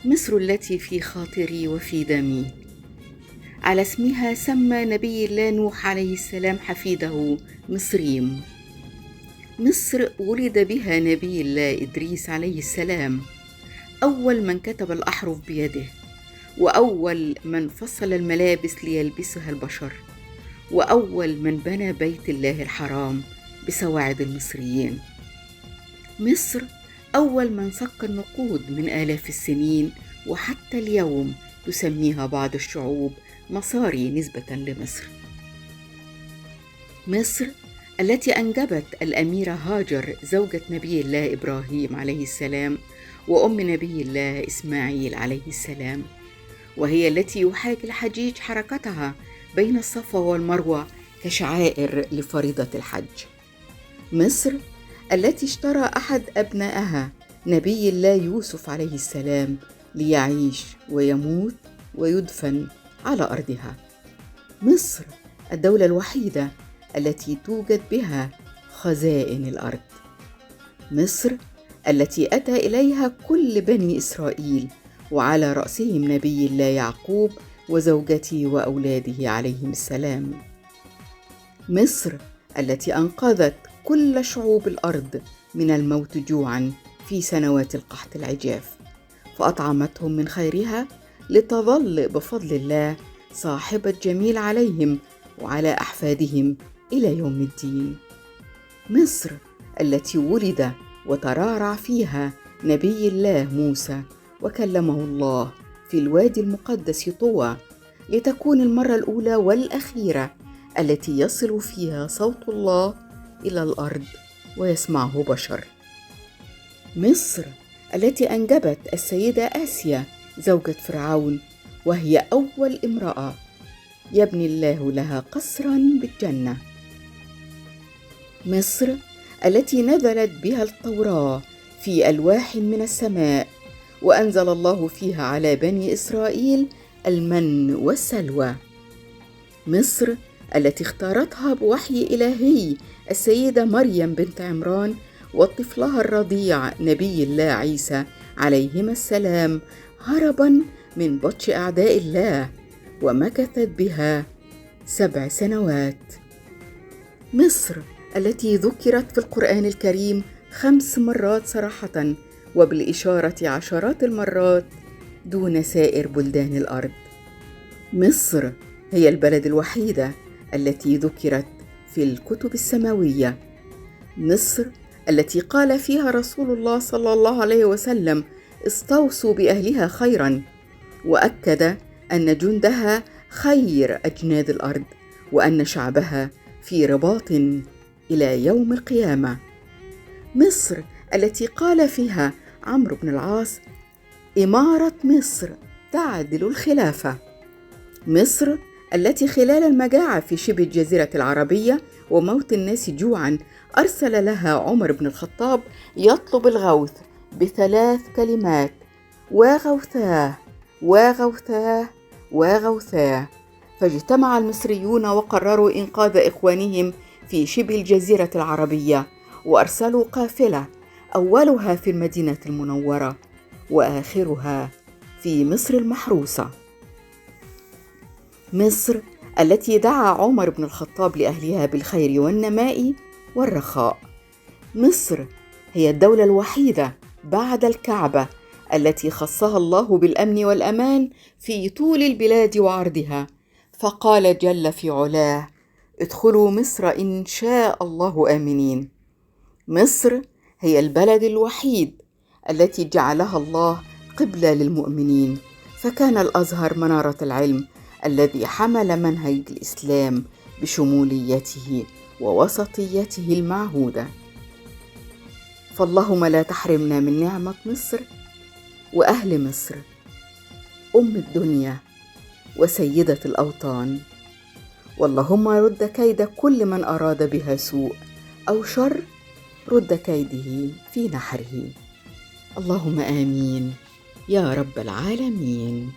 مصر التي في خاطري وفي دمي. على اسمها سمى نبي الله نوح عليه السلام حفيده مصريم. مصر ولد بها نبي الله إدريس عليه السلام، أول من كتب الأحرف بيده، وأول من فصل الملابس ليلبسها البشر، وأول من بنى بيت الله الحرام بسواعد المصريين. مصر أول من صك النقود من آلاف السنين، وحتى اليوم تسميها بعض الشعوب مصاري نسبة لمصر. مصر التي أنجبت الأميرة هاجر زوجة نبي الله إبراهيم عليه السلام وأم نبي الله إسماعيل عليه السلام، وهي التي يحاكي الحجيج حركتها بين الصفا والمروة كشعائر لفريضة الحج. مصر التي اشترى أحد أبنائها نبي الله يوسف عليه السلام ليعيش ويموت ويدفن على أرضها. مصر الدولة الوحيدة التي توجد بها خزائن الأرض. مصر التي أتى إليها كل بني إسرائيل، وعلى رأسهم نبي الله يعقوب وزوجته وأولاده عليهم السلام. مصر التي أنقذت كل شعوب الأرض من الموت جوعاً في سنوات القحط العجاف، فأطعمتهم من خيرها لتظل بفضل الله صاحبة جميل عليهم وعلى أحفادهم إلى يوم الدين. مصر التي ولد وترعرع فيها نبي الله موسى وكلمه الله في الوادي المقدس طوى، لتكون المرة الأولى والأخيرة التي يصل فيها صوت الله إلى الأرض ويسمعه بشر. مصر التي أنجبت السيدة آسيا زوجة فرعون، وهي أول امرأة يبني الله لها قصرا بالجنة. مصر التي نزلت بها التوراة في ألواح من السماء، وأنزل الله فيها على بني إسرائيل المن والسلوى. مصر التي اختارتها بوحي إلهي السيدة مريم بنت عمران وطفلها الرضيع نبي الله عيسى عليهما السلام، هربا من بطش أعداء الله، ومكثت بها 7 سنوات. مصر التي ذكرت في القرآن الكريم 5 مرات صراحة، وبالإشارة عشرات المرات دون سائر بلدان الأرض. مصر هي البلد الوحيدة التي ذكرت في الكتب السماوية. مصر التي قال فيها رسول الله صلى الله عليه وسلم: استوصوا بأهلها خيرا، وأكد أن جندها خير أجناد الأرض، وأن شعبها في رباط إلى يوم القيامة. مصر التي قال فيها عمرو بن العاص: إمارة مصر تعدل الخلافة. مصر التي خلال المجاعة في شبه الجزيرة العربية وموت الناس جوعا أرسل لها عمر بن الخطاب يطلب الغوث ب3 كلمات: وغوثاه وغوثاه وغوثاه. فاجتمع المصريون وقرروا إنقاذ إخوانهم في شبه الجزيرة العربية، وأرسلوا قافلة أولها في المدينة المنورة وآخرها في مصر المحروسة. مصر التي دعا عمر بن الخطاب لأهلها بالخير والنماء والرخاء. مصر هي الدولة الوحيدة بعد الكعبة التي خصها الله بالأمن والأمان في طول البلاد وعرضها، فقال جل في علاه: ادخلوا مصر إن شاء الله آمنين. مصر هي البلد الوحيد التي جعلها الله قبلة للمؤمنين، فكان الأزهر منارة العلم الذي حمل منهج الإسلام بشموليته ووسطيته المعهودة. فاللهم لا تحرمنا من نعمة مصر وأهل مصر، أم الدنيا وسيدة الأوطان. واللهم رد كيد كل من أراد بها سوء أو شر، رد كيده في نحره. اللهم آمين يا رب العالمين.